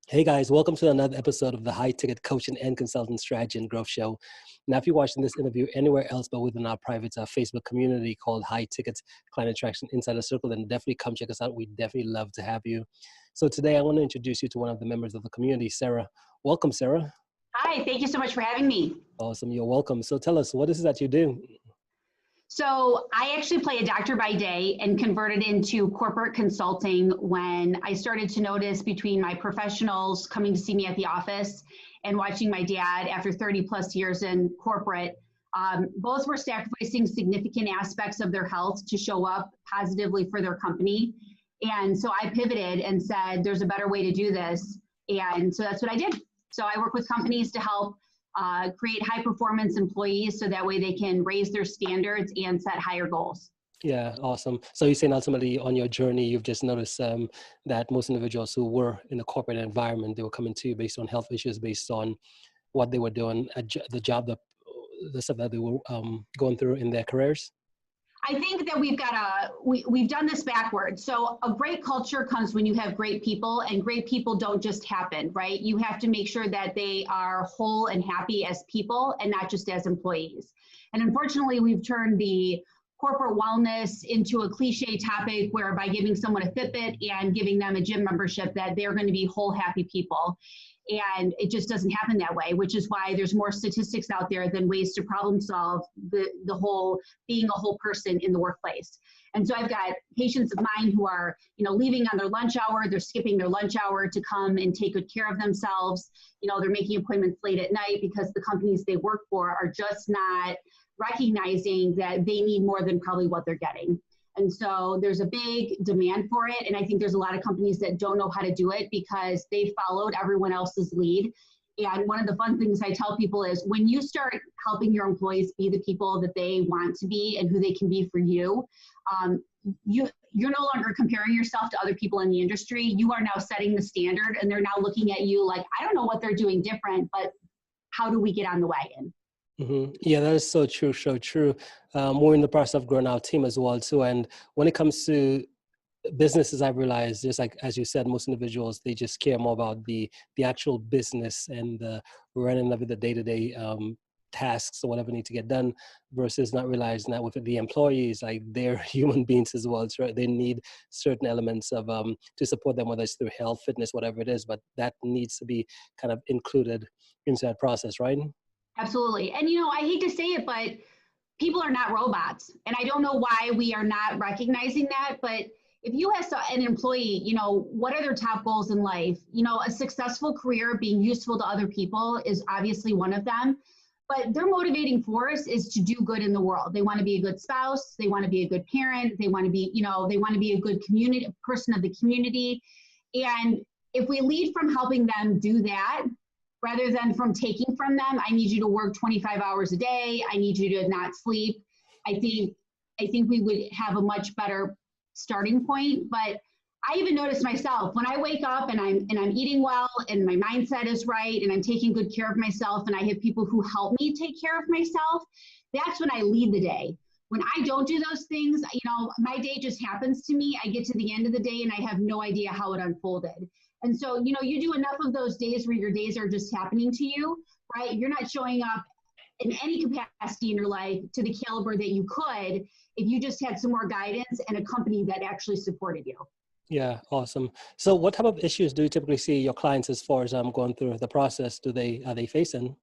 Hey guys, welcome to another episode of the High Ticket Coaching and Consultant Strategy and Growth Show. Now, if you're watching this interview anywhere else but within our private Facebook community called High Ticket Client Attraction Insider Circle, then definitely come check us out. We'd definitely love to have you. So today I want to introduce you to one of the members of the community, Sara. Welcome, Sara. Hi, thank you so much for having me. Awesome, you're welcome. So tell us, what is it that you do? So I actually play a doctor by day and converted into corporate consulting when I started to notice between my professionals coming to see me at the office and watching my dad after 30 plus years in corporate. Both were sacrificing significant aspects of their health to show up positively for their company. And so I pivoted and said, there's a better way to do this. And so that's what I did. So I work with companies to help create high performance employees so that way they can raise their standards and set higher goals. Yeah, awesome. So you're saying ultimately on your journey, you've just noticed that most individuals who were in the corporate environment, they were coming to you based on health issues, based on what they were doing, the job, the stuff that they were going through in their careers? I think that we've done this backwards. So a great culture comes when you have great people, and great people don't just happen, right? You have to make sure that they are whole and happy as people and not just as employees. And unfortunately, we've turned the corporate wellness into a cliche topic where by giving someone a Fitbit and giving them a gym membership that they're going to be whole, happy people. And it just doesn't happen that way, which is why there's more statistics out there than ways to problem solve the whole being a whole person in the workplace. And so I've got patients of mine who are, leaving on their lunch hour, they're skipping their lunch hour to come and take good care of themselves. They're making appointments late at night because the companies they work for are just not recognizing that they need more than probably what they're getting. And so there's a big demand for it. And I think there's a lot of companies that don't know how to do it because they followed everyone else's lead. And one of the fun things I tell people is when you start helping your employees be the people that they want to be and who they can be for you, you're no longer comparing yourself to other people in the industry. You are now setting the standard, and they're now looking at you like, I don't know what they're doing different, but how do we get on the wagon? Mm-hmm. Yeah, that is so true, so true. We're in the process of growing our team as well too. And when it comes to businesses, I've realized, just like as you said, most individuals, they just care more about the actual business and the running of the day-to-day tasks or whatever need to get done, versus not realizing that with the employees, like they're human beings as well, right? They need certain elements of to support them, whether it's through health, fitness, whatever it is, but that needs to be kind of included into that process, right? Absolutely. And, I hate to say it, but people are not robots. And I don't know why we are not recognizing that. But if you ask an employee, what are their top goals in life? A successful career, being useful to other people is obviously one of them. But their motivating force is to do good in the world. They want to be a good spouse. They want to be a good parent. They want to be, they want to be a good person of the community. And if we lead from helping them do that, rather than from taking from them, I need you to work 25 hours a day, I need you to not sleep, I think we would have a much better starting point. But I even notice myself when I wake up and I'm eating well and my mindset is right and I'm taking good care of myself and I have people who help me take care of myself, that's when I lead the day. When I don't do those things, my day just happens to me. I get to the end of the day and I have no idea how it unfolded. And so, you do enough of those days where your days are just happening to you, right? You're not showing up in any capacity in your life to the caliber that you could if you just had some more guidance and a company that actually supported you. Yeah, awesome. So what type of issues do you typically see your clients as far as going through the process are they facing?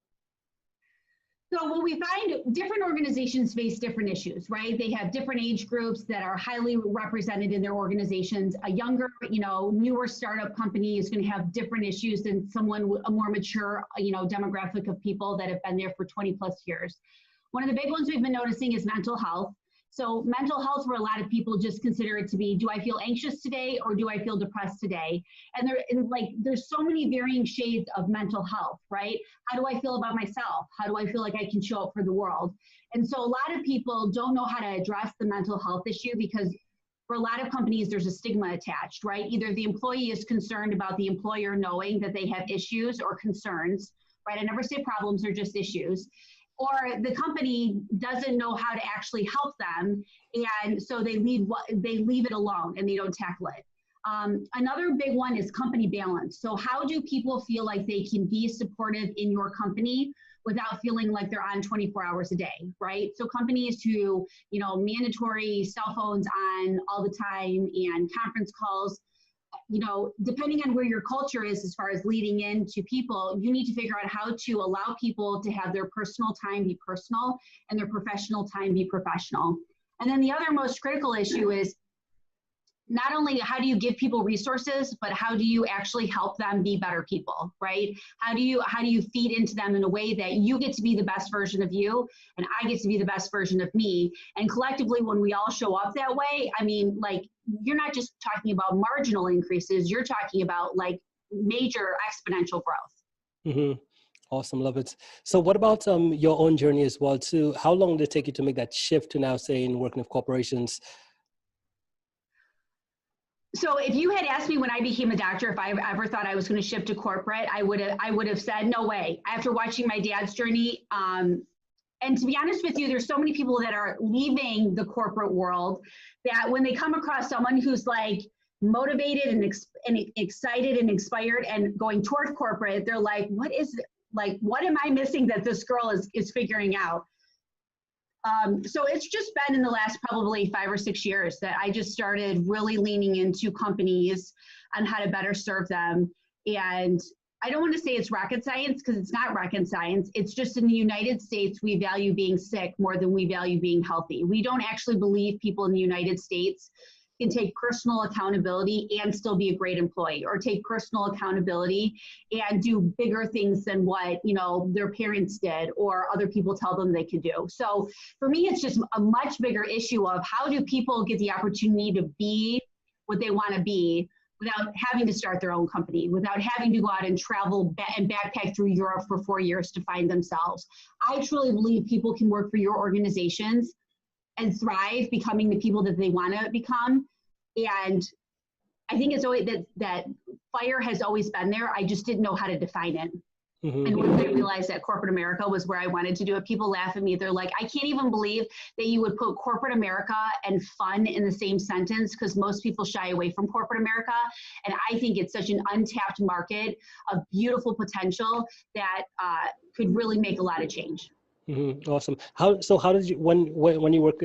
So what we find, different organizations face different issues, right? They have different age groups that are highly represented in their organizations. A younger, newer startup company is going to have different issues than a more mature, demographic of people that have been there for 20 plus years. One of the big ones we've been noticing is mental health. So mental health, for a lot of people, just consider it to be, do I feel anxious today or do I feel depressed today? And there's so many varying shades of mental health, right? How do I feel about myself? How do I feel like I can show up for the world? And so a lot of people don't know how to address the mental health issue because for a lot of companies, there's a stigma attached, right? Either the employee is concerned about the employer knowing that they have issues or concerns, right? I never say problems, they're just issues. Or the company doesn't know how to actually help them, and so they leave it alone and they don't tackle it. Another big one is company balance. So how do people feel like they can be supportive in your company without feeling like they're on 24 hours a day, right? So companies who, mandatory cell phones on all the time and conference calls, depending on where your culture is as far as leading into people, you need to figure out how to allow people to have their personal time be personal and their professional time be professional. And then the other most critical issue is not only how do you give people resources, but how do you actually help them be better people, right? How do you feed into them in a way that you get to be the best version of you and I get to be the best version of me? And collectively, when we all show up that way, I mean, like, you're not just talking about marginal increases, you're talking about like major exponential growth. Mm-hmm. Awesome, love it. So what about your own journey as well too? How long did it take you to make that shift to now saying working with corporations? So if you had asked me when I became a doctor if I ever thought I was going to shift to corporate, I would have said no way. After watching my dad's journey, and to be honest with you, there's so many people that are leaving the corporate world that when they come across someone who's like motivated and excited and inspired and going toward corporate, they're like, what am I missing that this girl is figuring out? So it's just been in the last probably 5 or 6 years that I just started really leaning into companies on how to better serve them. And I don't want to say it's rocket science because it's not rocket science. It's just in the United States, we value being sick more than we value being healthy. We don't actually believe people in the United States can take personal accountability and still be a great employee, or take personal accountability and do bigger things than what, their parents did or other people tell them they could do. So for me, it's just a much bigger issue of how do people get the opportunity to be what they want to be without having to start their own company, without having to go out and travel and backpack through Europe for 4 years to find themselves. I truly believe people can work for your organizations and thrive becoming the people that they want to become. And I think it's always that fire has always been there. I just didn't know how to define it. Mm-hmm. And when I realized that corporate America was where I wanted to do it, people laugh at me. They're like, I can't even believe that you would put corporate America and fun in the same sentence, because most people shy away from corporate America. And I think it's such an untapped market of beautiful potential that could really make a lot of change. Mm-hmm. Awesome. How did you, when you worked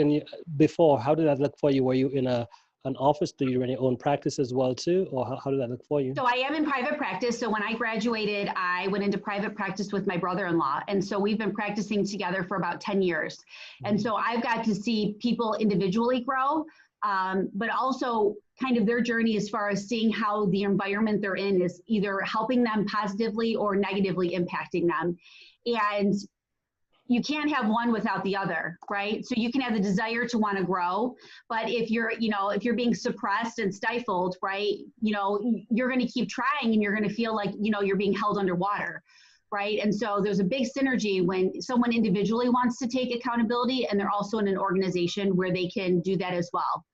before, how did that look for you? Were you in an office? Do you run your own practice as well too? Or how did that look for you? So I am in private practice. So when I graduated, I went into private practice with my brother-in-law. And so we've been practicing together for about 10 years. Mm-hmm. And so I've got to see people individually grow, but also kind of their journey as far as seeing how the environment they're in is either helping them positively or negatively impacting them. And you can't have one without the other, right? So you can have the desire to want to grow, but if you're being suppressed and stifled, right, you're going to keep trying and you're going to feel like, you're being held underwater, right? And so there's a big synergy when someone individually wants to take accountability and they're also in an organization where they can do that as well.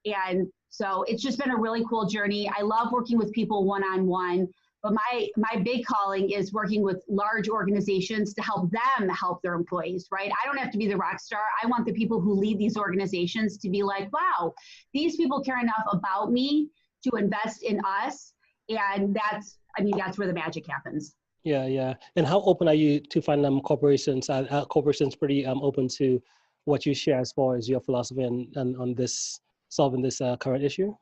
And so it's just been a really cool journey. I love working with people one-on-one. But my big calling is working with large organizations to help them help their employees, right? I don't have to be the rock star. I want the people who lead these organizations to be like, wow, these people care enough about me to invest in us. And that's where the magic happens. Yeah. And how open are you to find corporations? Are corporations pretty open to what you share as far as your philosophy and on this solving this current issue?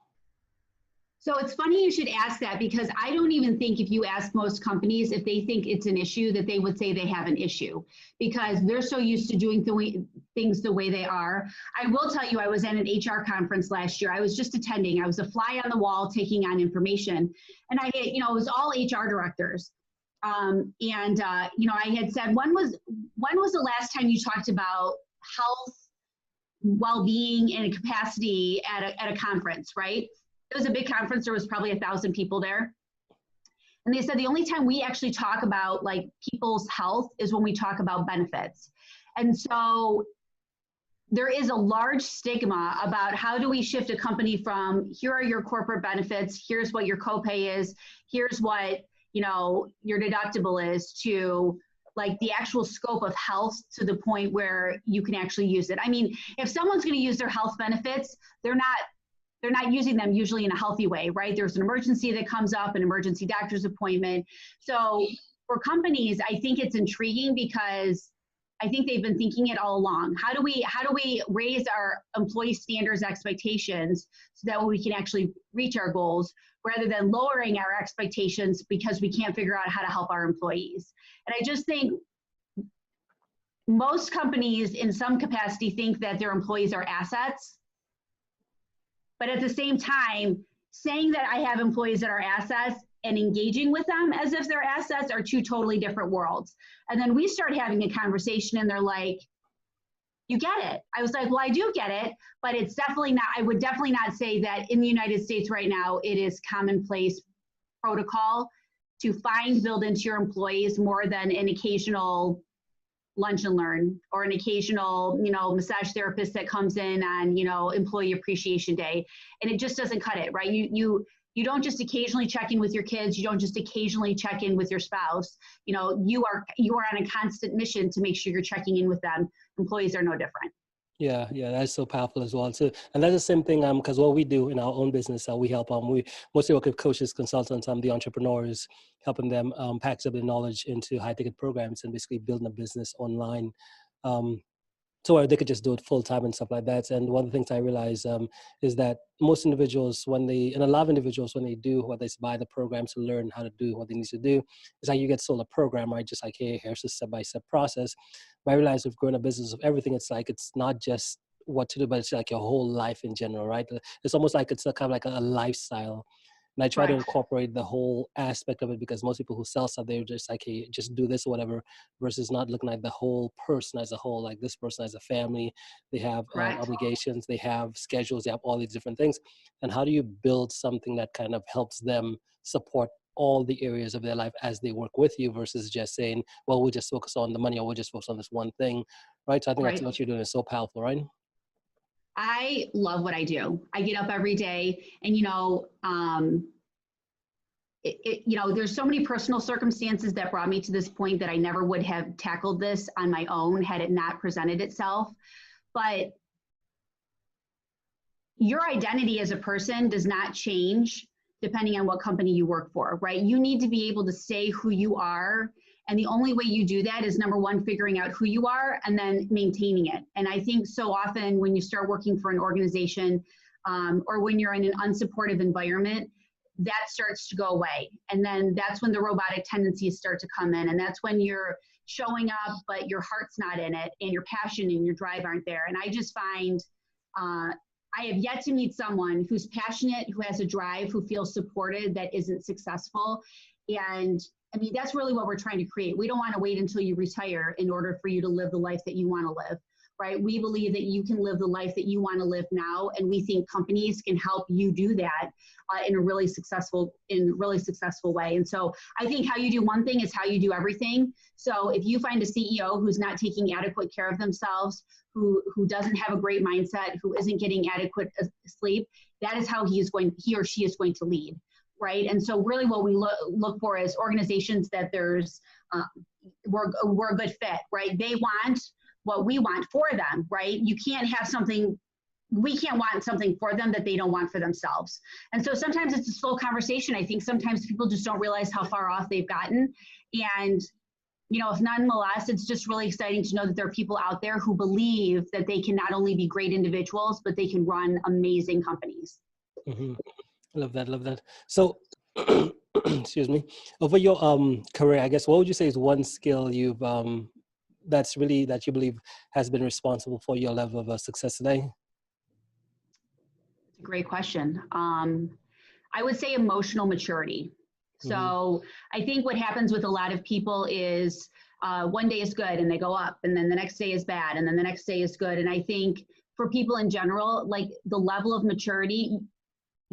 So it's funny you should ask that, because I don't even think if you ask most companies if they think it's an issue that they would say they have an issue, because they're so used to doing things the way they are. I will tell you, I was at an HR conference last year. I was just attending. I was a fly on the wall taking on information. And it was all HR directors. I had said, when was the last time you talked about health, well-being, and capacity at a conference, right? It was a big conference. There was probably 1,000 people there. And they said the only time we actually talk about like people's health is when we talk about benefits. And so there is a large stigma about how do we shift a company from here are your corporate benefits, here's what your copay is, here's what your deductible is, to like the actual scope of health to the point where you can actually use it. I mean, if someone's going to use their health benefits, they're not they're not using them usually in a healthy way, right? There's an emergency that comes up, an emergency doctor's appointment. So for companies, I think it's intriguing because I think they've been thinking it all along. How do we raise our employee standards expectations so that we can actually reach our goals rather than lowering our expectations because we can't figure out how to help our employees? And I just think most companies in some capacity think that their employees are assets. But at the same time, saying that I have employees that are assets and engaging with them as if they're assets are two totally different worlds. And then we start having a conversation and they're like, you get it. I was like, well, I do get it, but it's definitely not, I would definitely not say that in the United States right now, it is commonplace protocol to build into your employees more than an occasional lunch and learn or an occasional, massage therapist that comes in on, employee appreciation day. And it just doesn't cut it, right? You don't just occasionally check in with your kids. You don't just occasionally check in with your spouse. You are on a constant mission to make sure you're checking in with them. Employees are no different. Yeah, that's so powerful as well too. And that's the same thing because what we do in our own business, we help we mostly work with coaches, consultants, the entrepreneurs, helping them package up the knowledge into high ticket programs and basically building a business online. So where they could just do it full time and stuff like that. And one of the things I realize is that most individuals, and a lot of individuals, when they do what they buy the programs to learn how to do what they need to do, it's like you get sold a program, right? Just like, hey, here's a step-by-step process. But I realize with growing a business of everything, it's like, it's not just what to do, but it's like your whole life in general, right? It's almost like it's a kind of like a lifestyle. And I try to incorporate the whole aspect of it because most people who sell stuff, they're just like, hey, just do this or whatever, versus not looking at the whole person as a whole. Like this person has a family, they have obligations, they have schedules, they have all these different things. And how do you build something that kind of helps them support all the areas of their life as they work with you versus just saying, well, we'll just focus on the money or we'll just focus on this one thing, right? So I think that's what you're doing is so powerful, right? I love what I do. I get up every day and, there's so many personal circumstances that brought me to this point that I never would have tackled this on my own had it not presented itself. But your identity as a person does not change depending on what company you work for, right? You need to be able to say who you are. And the only way you do that is, number one, figuring out who you are and then maintaining it. And I think so often when you start working for an organization or when you're in an unsupportive environment, that starts to go away. And then that's when the robotic tendencies start to come in. And that's when you're showing up, but your heart's not in it and your passion and your drive aren't there. And I just find I have yet to meet someone who's passionate, who has a drive, who feels supported, that isn't successful. And I mean, that's really what we're trying to create. We don't want to wait until you retire in order for you to live the life that you want to live, right? We believe that you can live the life that you want to live now. And we think companies can help you do that in a really successful way. And so I think how you do one thing is how you do everything. So if you find a CEO who's not taking adequate care of themselves, who doesn't have a great mindset, who isn't getting adequate sleep, that is how he or she is going to lead. Right. And so really what we look for is organizations that we're a good fit, right? They want what we want for them, right? We can't want something for them that they don't want for themselves. And so sometimes it's a slow conversation. I think sometimes people just don't realize how far off they've gotten. And, if nonetheless, it's just really exciting to know that there are people out there who believe that they can not only be great individuals, but they can run amazing companies. Mm-hmm. Love that. So, excuse me, over your career, I guess, what would you say is one skill you've that you believe has been responsible for your level of success today? It's a great question. I would say emotional maturity. So I think what happens with a lot of people is one day is good and they go up, and then the next day is bad, and then the next day is good. And I think for people in general, like the level of maturity,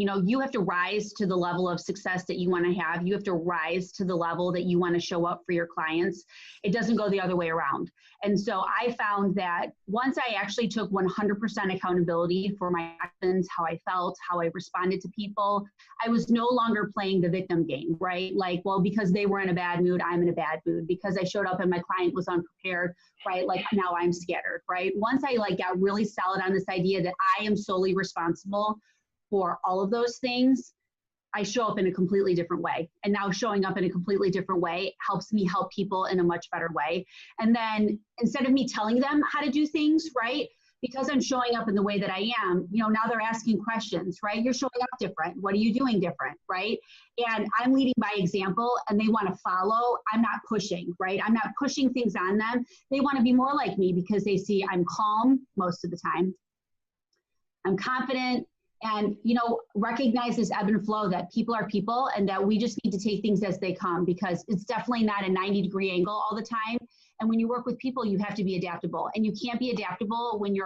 you have to rise to the level of success that you want to have. You have to rise to the level that you want to show up for your clients. It doesn't go the other way around. And so I found that once I actually took 100% accountability for my actions, how I felt, how I responded to people, I was no longer playing the victim game, right? Like, well, because they were in a bad mood, I'm in a bad mood. Because I showed up and my client was unprepared, right? Like now I'm scattered, right? Once I got really solid on this idea that I am solely responsible for all of those things, I show up in a completely different way. And now showing up in a completely different way helps me help people in a much better way. And then instead of me telling them how to do things, right? Because I'm showing up in the way that I am, you know, now they're asking questions, right? You're showing up different. What are you doing different, right? And I'm leading by example and they want to follow. I'm not pushing, right? I'm not pushing things on them. They want to be more like me because they see I'm calm most of the time. I'm confident and, you know, recognize this ebb and flow that people are people and that we just need to take things as they come because it's definitely not a 90-degree angle all the time. And when you work with people, you have to be adaptable. And you can't be adaptable when you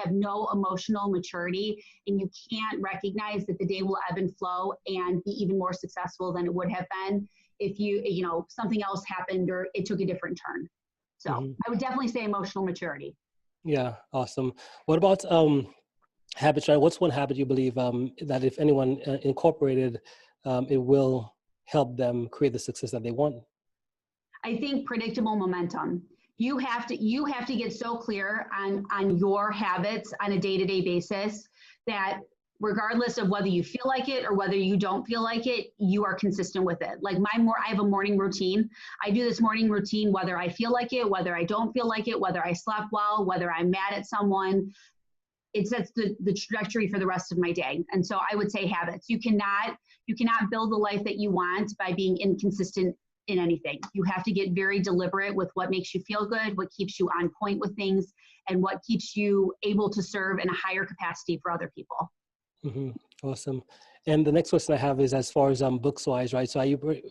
have no emotional maturity and you can't recognize that the day will ebb and flow and be even more successful than it would have been if you know, something else happened or it took a different turn. So I would definitely say emotional maturity. Yeah, awesome. What about habits, right? What's one habit you believe that if anyone incorporated, it will help them create the success that they want? I think predictable momentum. You have to get so clear on your habits on a day-to-day basis that regardless of whether you feel like it or whether you don't feel like it, you are consistent with it. Like I have a morning routine. I do this morning routine whether I feel like it, whether I don't feel like it, whether I slept well, whether I'm mad at someone. It sets the trajectory for the rest of my day. And so I would say habits. You cannot build the life that you want by being inconsistent in anything. You have to get very deliberate with what makes you feel good, what keeps you on point with things, and what keeps you able to serve in a higher capacity for other people. Awesome. And the next question I have is as far as books wise, right? So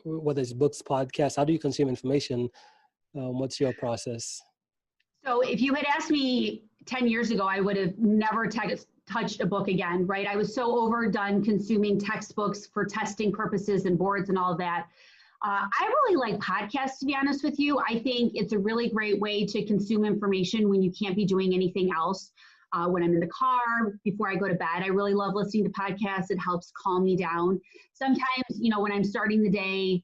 whether it's books, podcasts, how do you consume information? What's your process? So if you had asked me 10 years ago, I would have never touched a book again, right? I was so overdone consuming textbooks for testing purposes and boards and all of that. I really like podcasts, to be honest with you. I think it's a really great way to consume information when you can't be doing anything else. When I'm in the car, before I go to bed, I really love listening to podcasts. It helps calm me down. Sometimes, you know, when I'm starting the day,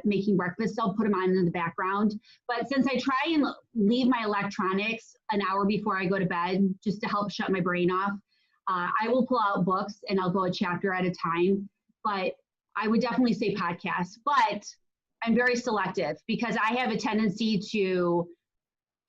making breakfast, I'll put them on in the background. But since I try and leave my electronics an hour before I go to bed, just to help shut my brain off, I will pull out books and I'll go a chapter at a time. But I would definitely say podcasts, but I'm very selective because I have a tendency to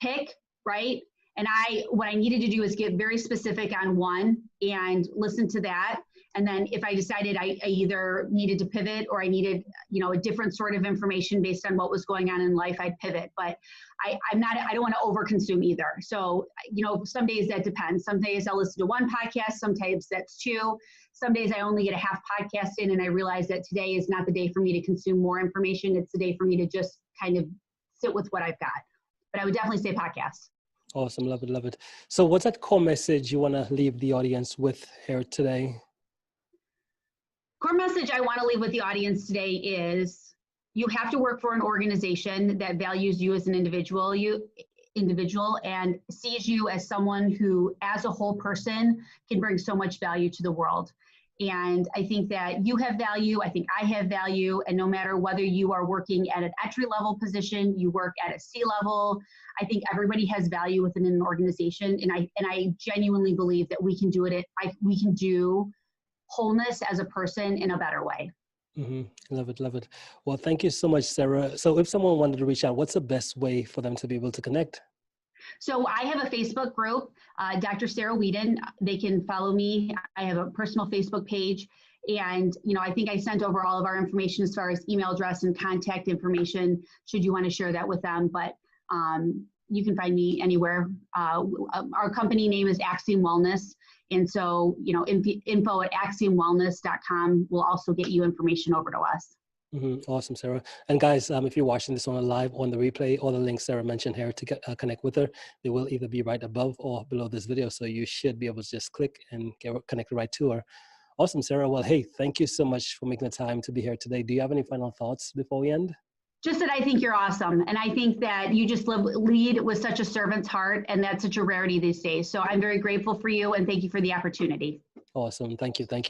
pick, right? And what I needed to do is get very specific on one and listen to that. And then if I decided I either needed to pivot or I needed, you know, a different sort of information based on what was going on in life, I'd pivot. But I don't want to overconsume either. So, you know, some days that depends. Some days I'll listen to one podcast, sometimes that's two. Some days I only get a half podcast in and I realize that today is not the day for me to consume more information. It's the day for me to just kind of sit with what I've got. But I would definitely say podcasts. Awesome. Love it. Love it. So what's that core message you want to leave the audience with here today? Core message I want to leave with the audience today is you have to work for an organization that values you as an individual and sees you as someone who, as a whole person, can bring so much value to the world. And I think that you have value, I think I have value, and no matter whether you are working at an entry-level position, you work at a C-level, I think everybody has value within an organization. And I genuinely believe that we can do it. We can do wholeness as a person in a better way. Love it. Love it. Well, thank you so much, Sara. So if someone wanted to reach out, what's the best way for them to be able to connect? So I have a Facebook group, Dr. Sara Whedon. They can follow me. I have a personal Facebook page. And, you know, I think I sent over all of our information as far as email address and contact information, should you want to share that with them. But you can find me anywhere. Our company name is Axiom Wellness. And so, you know, info@axiomwellness.com will also get you information over to us. Awesome, Sara. And guys, if you're watching this on a live on the replay, all the links Sara mentioned here to connect with her, they will either be right above or below this video. So you should be able to just click and get connected right to her. Awesome, Sara. Well, hey, thank you so much for making the time to be here today. Do you have any final thoughts before we end? Just that I think you're awesome. And I think that you just lead with such a servant's heart, and that's such a rarity these days. So I'm very grateful for you, and thank you for the opportunity. Awesome. Thank you. Thank you.